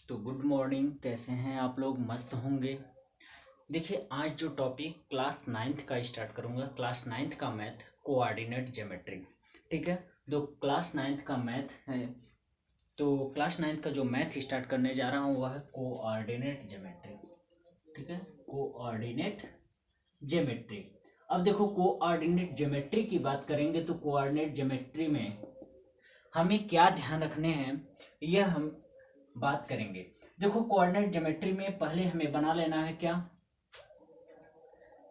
तो good morning. कैसे हैं आप लोग? मस्त होंगे। देखिए, आज जो टॉपिक क्लास नाइन्थ का स्टार्ट करूंगा, क्लास नाइन्थ का मैथ कोऑर्डिनेट ज्योमेट्री। ठीक है, जो क्लास नाइन्थ का मैथ है, तो क्लास नाइन्थ का जो मैथ स्टार्ट करने जा रहा हूँ वह है कोऑर्डिनेट ज्योमेट्री। ठीक है, कोऑर्डिनेट ज्योमेट्री। अब देखो, कोऑर्डिनेट ज्योमेट्री की बात करेंगे तो कोऑर्डिनेट ज्योमेट्री में हमें क्या ध्यान रखने हैं यह हम बात करेंगे। देखो, कोऑर्डिनेट ज्योमेट्री में पहले हमें बना लेना है क्या,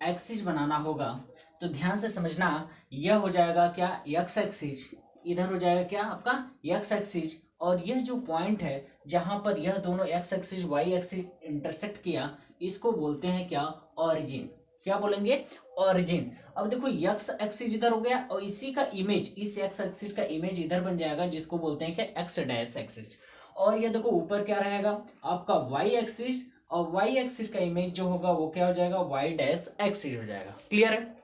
एक्सिस बनाना होगा। तो ध्यान से समझना, यह हो जाएगा क्या, एक्स एक्सिस। इधर हो जाएगा क्या आपका एक्स एक्सिस, और यह जो पॉइंट है जहां पर यह दोनों X axis Y axis intersect किया, इसको बोलते हैं क्या, ऑरिजिन। क्या बोलेंगे, ऑरिजिन। अब देखो, एक्स एक्सिस इधर हो गया और इसी का इमेज, इस एक्स एक्सिस का इमेज इधर बन जाएगा, जिसको बोलते हैं क्या, एक्स डैश एक्सिस। और ये देखो, ऊपर क्या रहेगा आपका वाई एक्सिस, और वाई एक्सिस का इमेज जो होगा वो क्या हो जाएगा, वाई डैश एक्सिस हो जाएगा। क्लियर है,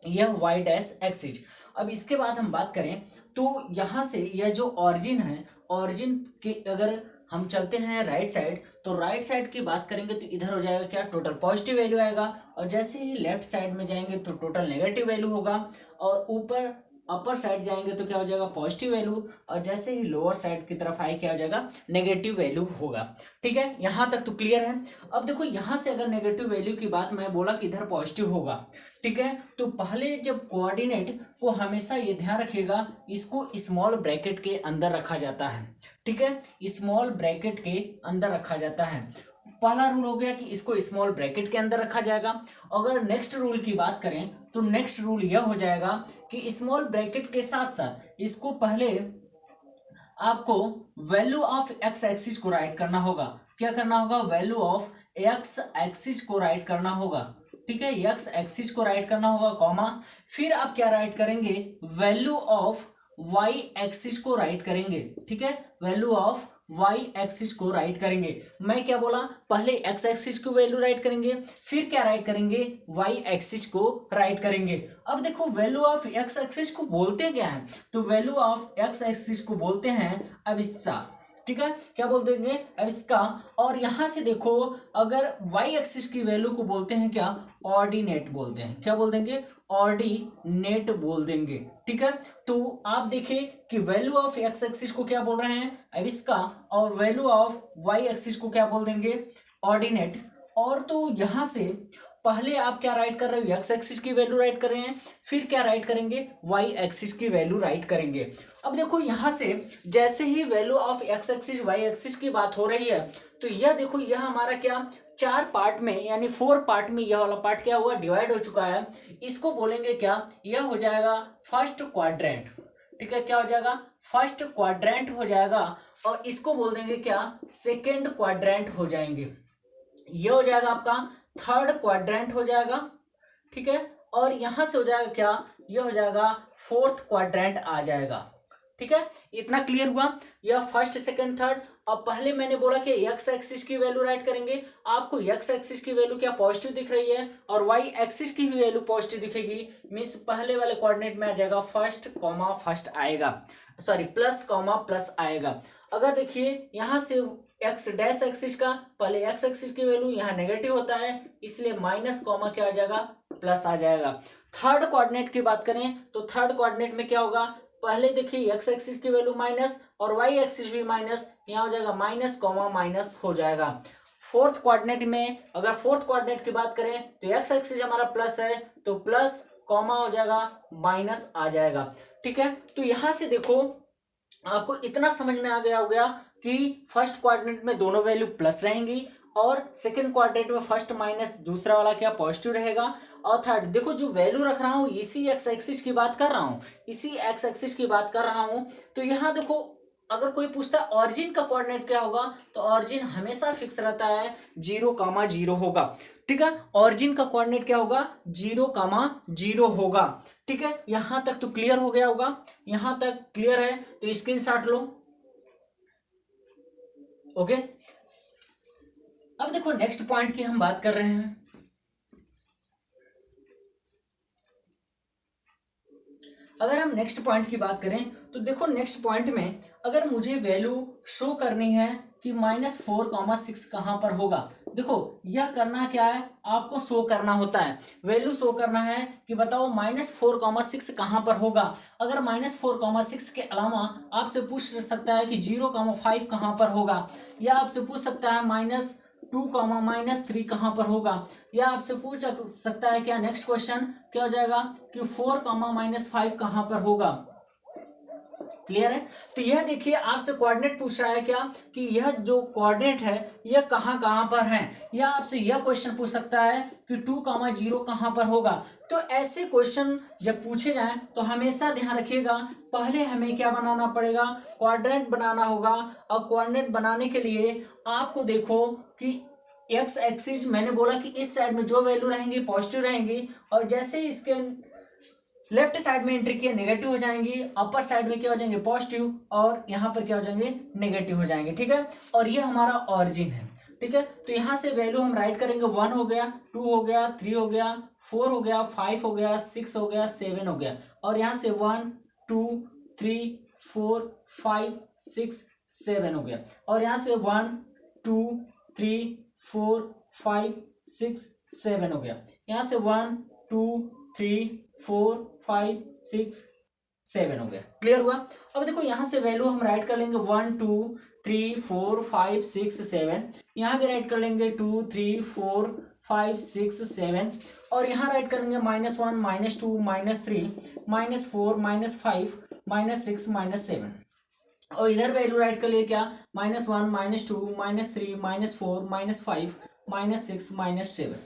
यह वाई डैश एक्सिस। अब इसके बाद हम बात करें तो यहाँ से यह जो ऑरिजिन है, ऑरिजिन के अगर हम चलते हैं राइट साइड, तो राइट साइड की बात करेंगे तो इधर हो जाएगा क्या, टोटल पॉजिटिव वैल्यू आएगा। और जैसे ही लेफ्ट साइड में जाएंगे तो टोटल नेगेटिव वैल्यू होगा, और ऊपर अपर साइड जाएंगे तो क्या हो जाएगा, पॉजिटिव वैल्यू। और जैसे ही लोअर साइड की तरफ आए, क्या हो जाएगा, नेगेटिव वैल्यू होगा। ठीक है, यहाँ तक तो क्लियर है। अब देखो, यहाँ से अगर नेगेटिव वैल्यू की बात, मैं बोला कि इधर पॉजिटिव होगा, ठीक है, तो पहले जब कोऑर्डिनेट को हमेशा ये ध्यान रखिएगा, इसको स्मॉल ब्रैकेट के अंदर रखा जाता है। ठीक है, स्मॉल ब्रैकेट के अंदर रखा जाता है। पहला रूल हो गया कि इसको स्मॉल ब्रैकेट के अंदर रखा जाएगा। अगर नेक्स्ट रूल की बात करें तो नेक्स्ट रूल यह हो जाएगा कि स्मॉल ब्रैकेट के साथ साथ इसको पहले आपको वैल्यू ऑफ एक्स एक्सिस को राइट करना होगा। क्या करना होगा, वैल्यू ऑफ एक्स एक्सिस को राइट करना होगा। ठीक है, एक्स एक्सिस को राइट करना होगा, कॉमा, फिर आप क्या राइट करेंगे, वैल्यू ऑफ वाई एक्सिस को राइट करेंगे। ठीक है, वैल्यू ऑफ वाई एक्सिस को राइट करेंगे। मैं क्या बोला, पहले एक्स एक्सिस की वैल्यू राइट करेंगे, फिर क्या राइट करेंगे, वाई एक्सिस को राइट करेंगे। अब देखो, वैल्यू ऑफ एक्स एक्सिस को बोलते क्या है, तो वैल्यू ऑफ एक्स एक्सिस को बोलते हैं अविस्सा। ठीक है, क्या बोल देंगे, अविस्का। और यहां से देखो, अगर वाई एक्सिस की वैल्यू को बोलते हैं क्या, ऑर्डिनेट बोलते हैं। क्या बोल देंगे, ऑर्डिनेट बोल देंगे। ठीक है, तो आप देखिए कि वैल्यू ऑफ एक्स एक्सिस को क्या बोल रहे हैं, अविस्का, और वैल्यू ऑफ वाई एक्सिस को क्या बोल देंगे, ऑर्डिनेट। और तो यहां से पहले आप क्या राइट कर रहे हो, एक्स एक्सिस की वैल्यू राइट कर रहे हैं, फिर क्या राइट करेंगे, वाई एक्सिस की वैल्यू राइट करेंगे। अब देखो, यहां से जैसे ही value of x axis Y axis की बात हो रही है, तो यह देखो, यह हमारा क्या, चार पार्ट में यानी 4 पार्ट में यह वाला पार्ट क्या हुआ, डिवाइड हो चुका है। इसको बोलेंगे क्या, यह हो जाएगा फर्स्ट क्वाड्रेंट। ठीक है, क्या हो जाएगा, फर्स्ट क्वाड्रेंट हो जाएगा। और इसको बोल देंगे क्या, सेकेंड क्वाड्रेंट हो जाएंगे। ये हो जाएगा आपका थर्ड क्वाड्रेंट हो जाएगा। ठीक है, और यहां से हो जाएगा क्या, ये हो जाएगा फोर्थ क्वाड्रेंट आ जाएगा। ठीक है, इतना क्लियर हुआ, यह फर्स्ट सेकंड थर्ड। अब पहले मैंने बोला कि एक्स एक्सिस की वैल्यू राइट करेंगे, आपको एक्स एक्सिस की वैल्यू क्या पॉजिटिव दिख रही है, और वाई एक्सिस की भी वैल्यू पॉजिटिव दिखेगी, मींस पहले वाले कोऑर्डिनेट में आ जाएगा फर्स्ट कॉमा फर्स्ट आएगा, सॉरी प्लस कॉमा प्लस आएगा। अगर देखिए, यहां से एक्स डैश एक्सिस का पहले एक्स एक्सिस की वैल्यू यहाँ नेगेटिव होता है, इसलिए माइनस कॉमा क्या आ जाएगा, प्लस आ जाएगा। थर्ड कोऑर्डिनेट की बात करें तो थर्ड कोऑर्डिनेट में क्या होगा, पहले देखिए एक्स एक्सिस की वैल्यू माइनस और वाई एक्सिस भी माइनस, यहाँ हो जाएगा माइनस कॉमा माइनस हो जाएगा। फोर्थ कोऑर्डिनेट में अगर फोर्थ कोऑर्डिनेट की बात करें तो एक्स एक्सिस हमारा प्लस है, तो प्लस कॉमा हो जाएगा माइनस आ जाएगा। ठीक है, तो यहां से देखो, आपको इतना समझ में आ गया होगा कि फर्स्ट क्वाड्रेंट में दोनों वैल्यू प्लस रहेंगी, और सेकंड क्वाड्रेंट में फर्स्ट माइनस दूसरा वाला क्या पॉजिटिव रहेगा। और थर्ड देखो, जो वैल्यू रख रहा हूँ इसी एक्स एक्सिस की बात कर रहा हूँ, इसी एक्स एक्सिस की बात कर रहा हूँ। तो यहाँ देखो, अगर कोई पूछता है ऑरिजिन का कोऑर्डिनेट क्या होगा, तो ऑरिजिन हमेशा फिक्स रहता है, 0,0 होगा। ठीक है, ऑरिजिन का कोऑर्डिनेट क्या होगा, 0,0 होगा। ठीक है, यहां तक तो क्लियर हो गया होगा, यहां तक क्लियर है तो स्क्रीनशॉट लो। ओके, अब देखो नेक्स्ट पॉइंट की हम बात कर रहे हैं। अगर हम नेक्स्ट पॉइंट की बात करें तो देखो, नेक्स्ट पॉइंट में अगर मुझे वैल्यू शो करनी है कि -4,6 कहाँ पर होगा। देखो यह करना क्या है, आपको शो करना होता है, वैल्यू शो करना है कि बताओ -4,6 कहाँ पर होगा। अगर -4,6 के अलावा आपसे पूछ सकता है कि 0,5 कहाँ पर होगा, या आपसे पूछ सकता है -2, -3 कहाँ पर होगा, या आपसे पूछ सकता है क्या नेक्स्ट क्वेश्चन क्या हो जाएगा कि 4, -5 कहाँ पर होगा। क्लियर है। तो यह देखिए आपसे कोऑर्डिनेट पूछ रहा है क्या कि यह जो कोऑर्डिनेट है यह कहाँ कहाँ पर है, या आपसे यह क्वेश्चन पूछ सकता है कि 2,0 कहाँ पर होगा। तो ऐसे क्वेश्चन जब पूछे जाएं तो हमेशा ध्यान रखिएगा, पहले हमें क्या बनाना पड़ेगा, कोऑर्डिनेट बनाना होगा। और कोऑर्डिनेट बनाने के लिए आपको देखो कि एक्स एक्सिस मैंने बोला कि इस साइड में जो वैल्यू रहेंगी पॉजिटिव रहेंगी, और जैसे ही इसके लेफ्ट साइड में एंट्री किए नेगेटिव हो जाएंगी, अपर साइड में क्या हो जाएंगे पॉजिटिव, और यहाँ पर क्या हो जाएंगे नेगेटिव हो जाएंगे। ठीक है, और ये हमारा ऑरिजिन है। ठीक है, तो यहाँ से वैल्यू हम राइट करेंगे 1 हो गया, 2 हो गया, 3 हो गया, 4 हो गया, 5 हो गया, 6 हो गया, 7 हो गया, और यहाँ से 1 2 3 4 5 6 7 हो गया, और यहाँ से 1 2 3 4 5 6 7 हो गया, यहाँ से 1 2 3 4 5 6 7 हो गया। क्लियर हुआ। अब देखो यहाँ से वैल्यू हम राइट कर लेंगे 1 2 3 4 5 6 7, यहाँ भी राइट कर लेंगे 2 3 4 5 6 7, और यहाँ राइट कर लेंगे -1 -2 -3 -4 -5 -6 -7, और इधर वैल्यू राइट कर लिए क्या -1 -2 -3 -4 -5 -6 -7।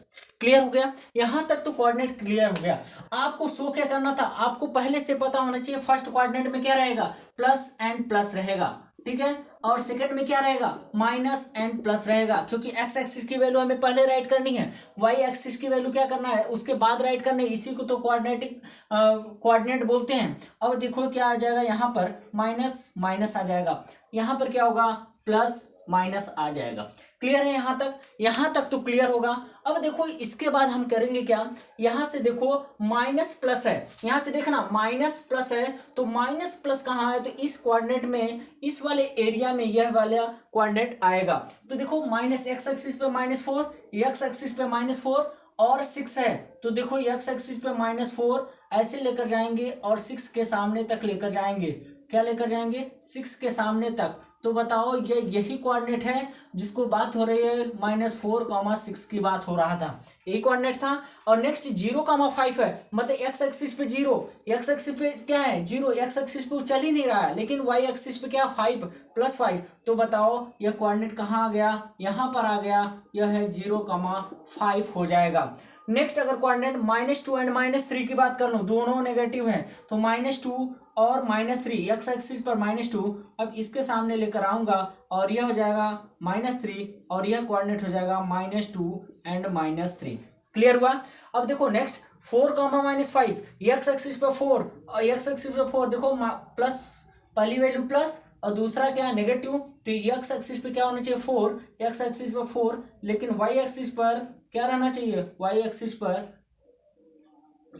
क्लियर हो गया। यहां तक तो कोऑर्डिनेट क्लियर हो गया। आपको शो क्या करना था, आपको पहले से पता होना चाहिए फर्स्ट कोऑर्डिनेट में क्या रहेगा, प्लस एंड प्लस रहेगा। ठीक है, और सेकंड में क्या रहेगा, माइनस एंड प्लस रहेगा, क्योंकि एक्स एक्सिस की वैल्यू हमें पहले राइट करनी है, वाई एक्सिस की वैल्यू क्या करना है उसके बाद राइट करनी है। इसी को तो कोऑर्डिनेट बोलते हैं। और देखो क्या आ जाएगा, यहाँ पर माइनस माइनस आ जाएगा, यहाँ पर क्या होगा प्लस माइनस आ जाएगा। क्लियर है यहाँ तक, यहाँ तक तो क्लियर होगा। अब देखो इसके बाद हम करेंगे क्या, यहाँ से देखो माइनस प्लस है, यहाँ से देखना माइनस प्लस है, तो माइनस प्लस कहाँ है, तो इस कोऑर्डिनेट में इस वाले एरिया में यह वाला कोऑर्डिनेट आएगा। तो देखो माइनस एक्स एक्सिस पे -4, एक्स एक्सिस पे -4 और 6 है, तो देखो एक्स एक्सिस पे -4 ऐसे लेकर जाएंगे और 6 के सामने तक लेकर जाएंगे। क्या लेकर जाएंगे, 6 के सामने तक। तो बताओ ये यही कोऑर्डिनेट है जिसको बात हो रही है -4,6 की बात हो रहा था, यही कोऑर्डिनेट था। और नेक्स्ट 0,5 है, मतलब एक्स एक्सिस पे 0, एक्स एक्सिस पे क्या है 0, एक्स एक्सिस पे चल ही नहीं रहा है, लेकिन वाई एक्सिस पे क्या 5 +5। तो बताओ यह कोऑर्डिनेट कहाँ आ गया, यहाँ पर आ गया, यह है 0,5 हो जाएगा। नेक्स्ट अगर कोऑर्डिनेट -2 एंड -3 की बात कर लूँ, दोनों नेगेटिव हैं, तो -2 और -3, एक्स एक्सिस पर -2, अब इसके सामने लेकर आऊंगा और यह हो जाएगा -3, और यह कोऑर्डिनेट हो जाएगा -2 एंड -3। क्लियर हुआ। अब देखो नेक्स्ट 4, -5, एक्स एक्सिस पर 4 और एक्स एक्सिस पर 4, देखो प्लस, पहली वैल्यू प्लस और दूसरा क्या है नेगेटिव, तो एक्स एक्सिस पे क्या होना चाहिए 4, एक्स एक्सिस पर 4, लेकिन वाई एक्सिस पर क्या रहना चाहिए, वाई एक्सिस पर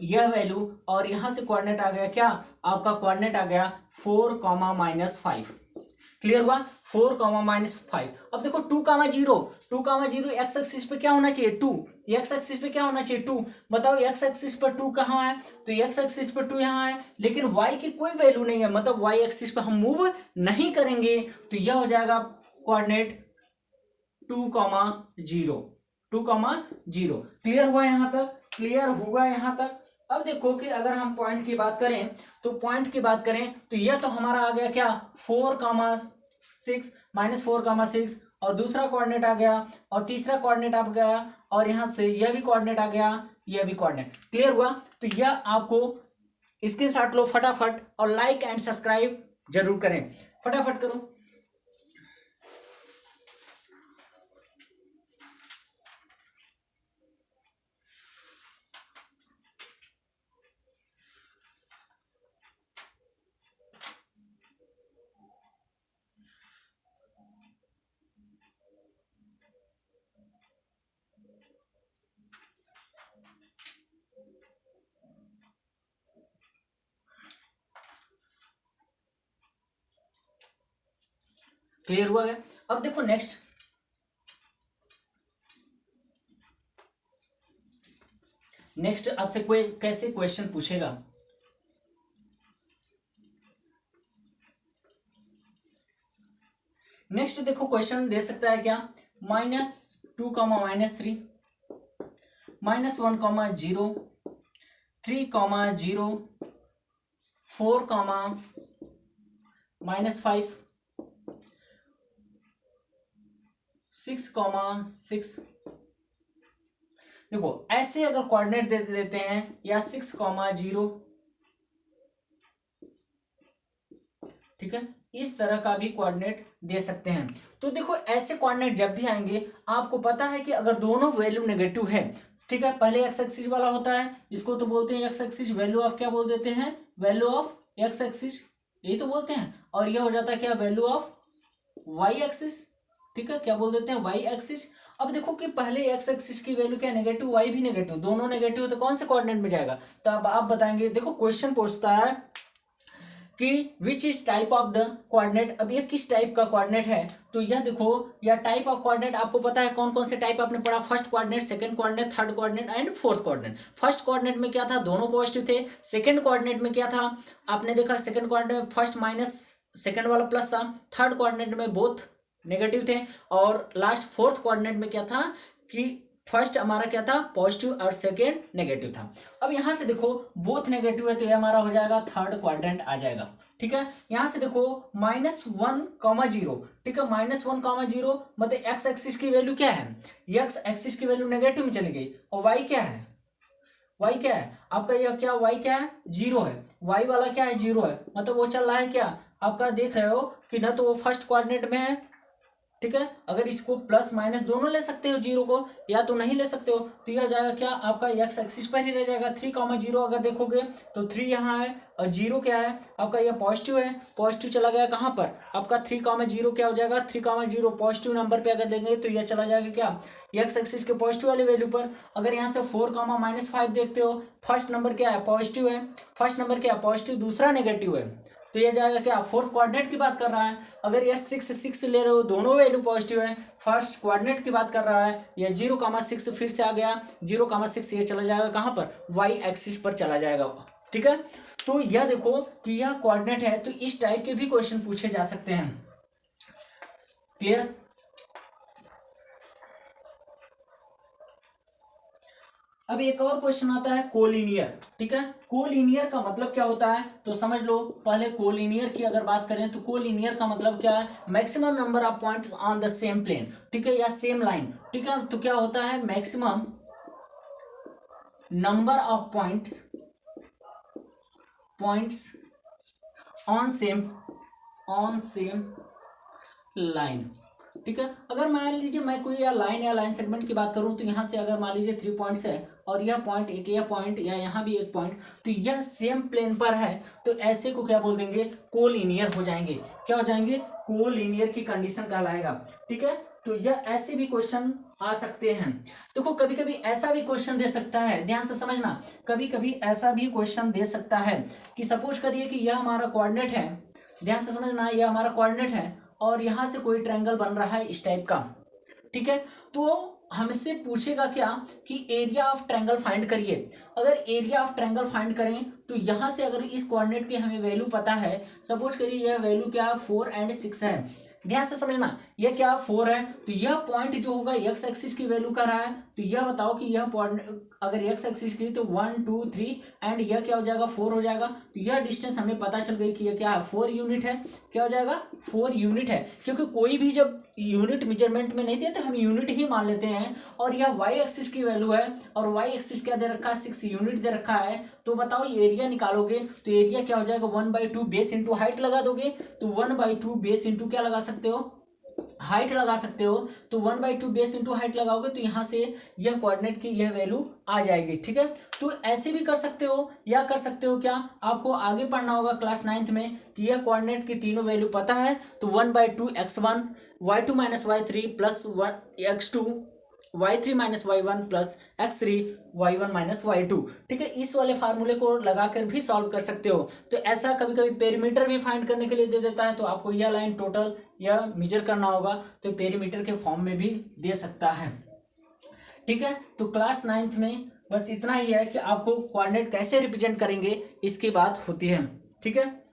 यह वैल्यू, और यहां से कोऑर्डिनेट आ गया क्या, आपका कोऑर्डिनेट आ गया 4, -5। क्लियर हुआ, 4, -5। अब देखो 2, 0 एक्स एक्सिस पे क्या होना चाहिए 2, एक्स एक्सिस पे क्या होना चाहिए 2। बताओ एक्स एक्सिस पर 2 कहाँ है, तो एक्स एक्सिस पर 2 यहाँ है, लेकिन वाई की कोई वैल्यू नहीं है, मतलब वाई एक्सिस पे हम मूव नहीं करेंगे, तो यह हो जाएगा कोऑर्डिनेट 2, 0। क्लियर हुआ यहाँ तक, क्लियर हुआ यहाँ तक। अब देखो कि अगर हम पॉइंट की बात करें, तो पॉइंट की बात करें तो यह तो हमारा आ गया क्या 4,6 -4,6, और दूसरा कोऑर्डिनेट आ गया, और तीसरा कोऑर्डिनेट आ गया, और यहाँ से यह भी कोऑर्डिनेट आ गया, यह भी कोऑर्डिनेट। क्लियर हुआ। तो यह आपको स्क्रीनशॉट लो फटाफट, और लाइक एंड सब्सक्राइब जरूर करें, फटाफट करो। क्लियर हुआ है। अब देखो नेक्स्ट, आपसे कोई कैसे क्वेश्चन पूछेगा। नेक्स्ट देखो क्वेश्चन दे सकता है क्या, -2, -3, -1, 0, 3, 0, 4, -5, 6, 6। देखो ऐसे अगर कोऑर्डिनेट दे देते हैं, या 6, 0, ठीक है, इस तरह का भी कोऑर्डिनेट दे सकते हैं। तो देखो ऐसे कोऑर्डिनेट जब भी आएंगे, आपको पता है कि अगर दोनों वैल्यू नेगेटिव है, ठीक है, पहले एक्स एक्सिस वाला होता है, इसको तो बोलते हैं एक्स एक्सिस, वैल्यू ऑफ क्या बोल देते हैं, वैल्यू ऑफ एक्स एक्सिस, यही तो बोलते हैं। और यह हो जाता है क्या, वैल्यू ऑफ वाई एक्सिस, ठीक है, क्या बोल देते हैं, वाई एक्सिस। अब देखो कि पहले एक्स एक्सिस की वैल्यू क्या नेगेटिव, वाई भी नेगेटिव, दोनों नेगेटिव, तो कौन से कोऑर्डिनेट में जाएगा। तो अब आप बताएंगे, देखो क्वेश्चन पूछता है कि which is type of the coordinate, अब ये किस टाइप का कोऑर्डिनेट है। तो यह देखो, या टाइप ऑफ कोऑर्डिनेट आपको पता है कौन कौन से टाइप आपने पढ़ा, first coordinate, second coordinate, third coordinate and fourth coordinate. First coordinate में क्या था, दोनों पॉजिटिव थे। सेकंड कोऑर्डिनेट में क्या था, आपने देखा सेकंड कोऑर्डिनेट में फर्स्ट माइनस सेकंड वाला प्लस था। थर्ड कोऑर्डिनेट में बोथ नेगेटिव थे। और लास्ट फोर्थ कोऑर्डिनेट में क्या था कि फर्स्ट हमारा क्या था, पॉजिटिव, और सेकेंड नेगेटिव था। अब यहाँ से देखो बोथ नेगेटिव है, तो ये हमारा हो जाएगा थर्ड क्वाड्रेंट आ जाएगा, ठीक है। यहाँ से देखो -1, 0, ठीक है, -1, 0 मतलब एक्स एक्सिस की वैल्यू क्या है, एक्स एक्सिस की वैल्यू नेगेटिव में चली गई। और वाई क्या है, वाई क्या है आपका, यह क्या वाई क्या है, 0 है, वाई वाला क्या है, 0 है, मतलब वो चल रहा है क्या आपका, देख रहे हो कि ना तो वो फर्स्ट क्वाड्रेंट में है, ठीक है। अगर इसको प्लस माइनस दोनों ले सकते हो, 0 को, या तो नहीं ले सकते हो, तो यह जाएगा क्या आपका एक्स एक्सिस पर ही रह जाएगा। 3, 0 अगर देखोगे तो 3 यहाँ है, और 0 क्या है आपका, यह पॉजिटिव है, पॉजिटिव चला गया कहाँ पर आपका, 3, 0 क्या हो जाएगा, 3, 0 पॉजिटिव नंबर पे अगर देंगे तो यह चला जाएगा क्या, एक्स एक्सिस के पॉजिटिव वाली वैल्यू पर। अगर यहाँ से 4, -5 देखते हो, फर्स्ट नंबर क्या है, पॉजिटिव है, फर्स्ट नंबर क्या है, पॉजिटिव, दूसरा नेगेटिव है, तो ये जाएगा क्या, फोर्थ क्वाड्रेंट की बात कर रहा है। अगर ये 6 ले रहे हो, दोनों वैल्यू पॉजिटिव है, फर्स्ट क्वाड्रेंट की बात कर रहा है, ये 0, 6 फिर से आ गया, 0, 6 ये चला जाएगा कहाँ पर, वाई एक्सिस पर चला जाएगा, ठीक है। तो यह देखो कि यह क्वाड्रेंट है, तो इस टाइप के भी क्वेश्चन पूछे जा सकते हैं, क्लियर। अब एक और क्वेश्चन आता है कोलिनियर, ठीक है। कोलिनियर का मतलब क्या होता है, तो समझ लो। पहले कोलिनियर की अगर बात करें तो कोलिनियर का मतलब क्या है, maximum number of points on the same plane, ठीक है, या सेम लाइन, ठीक है। तो क्या होता है, maximum number of points on same line, ठीक है। अगर मान लीजिए मैं कोई या लाइन सेगमेंट की बात करूं, तो यहाँ से अगर मान लीजिए 3 पॉइंट्स है, और यह पॉइंट एक, यह पॉइंट, या यहाँ भी एक पॉइंट, तो यह सेम प्लेन पर है, तो ऐसे को क्या बोल देंगे, कोलिनियर हो जाएंगे। क्या हो जाएंगे, कोलिनियर की कंडीशन कहलाएगा, ठीक है। तो यह ऐसे भी क्वेश्चन आ सकते हैं। देखो कभी कभी ऐसा भी क्वेश्चन दे सकता है, ध्यान से समझना, कभी कभी ऐसा भी क्वेश्चन दे सकता है कि सपोज करिए कि यह हमारा कोऑर्डिनेट है, ध्यान से समझना, यह हमारा कोऑर्डिनेट है, और यहाँ से कोई ट्रायंगल बन रहा है इस टाइप का, ठीक है। तो हमसे पूछेगा क्या कि एरिया ऑफ ट्रायंगल फाइंड करिए। अगर एरिया ऑफ ट्रायंगल फाइंड करें, तो यहाँ से अगर इस कोऑर्डिनेट की हमें वैल्यू पता है, सपोज करिए यह वैल्यू क्या है, 4 और 6 है, ध्यान से समझना, यह क्या 4 है, तो यह पॉइंट जो होगा एक्स एक्सिस की वैल्यू कर रहा है, तो यह बताओ कि यह पॉइंट अगर एक्स एक्सिस की, तो 1, 2, 3 एंड यह क्या हो जाएगा, 4 हो जाएगा। तो यह डिस्टेंस हमें पता चल गई कि यह क्या है, 4 यूनिट है, क्या हो जाएगा, 4 यूनिट है, क्योंकि कोई भी जब यूनिट मेजरमेंट में नहीं दिया तो हम यूनिट ही मान लेते हैं। और यह वाई एक्सिस की वैल्यू है, और वाई एक्सिस क्या दे रखा है, 6 यूनिट दे रखा है। तो बताओ एरिया निकालोगे, तो एरिया क्या हो जाएगा, 1/2 बेस इंटू हाइट लगा दोगे, तो 1/2 बेस इंटू क्या लगा सकते हो, हाइट लगा सकते हो। तो 1/2 बेस इंटू हाइट लगाओगे, तो यहाँ से यह कोऑर्डिनेट की यह वैल्यू आ जाएगी, ठीक है। तो ऐसे भी कर सकते हो, या कर सकते हो क्या, आपको आगे पढ़ना होगा क्लास 9th में कि यह कोऑर्डिनेट की तीनों वैल्यू पता है, तो 1/2 x1, y2 - y3 + 1 x2 y3 minus y1 plus x3 y1 minus y2। ठीक है, इस वाले फार्मूले को लगाकर भी सॉल्व कर सकते हो। तो ऐसा कभी कभी पेरीमीटर भी फाइंड करने के लिए दे देता है, तो आपको यह लाइन टोटल या मेजर करना होगा, तो पेरीमीटर के फॉर्म में भी दे सकता है। ठीक है, तो क्लास 9th में बस इतना ही है कि आपको कोऑर्डिनेट कैसे रिप्रेजेंट करेंगे इसकी बात होती है। ठीक है।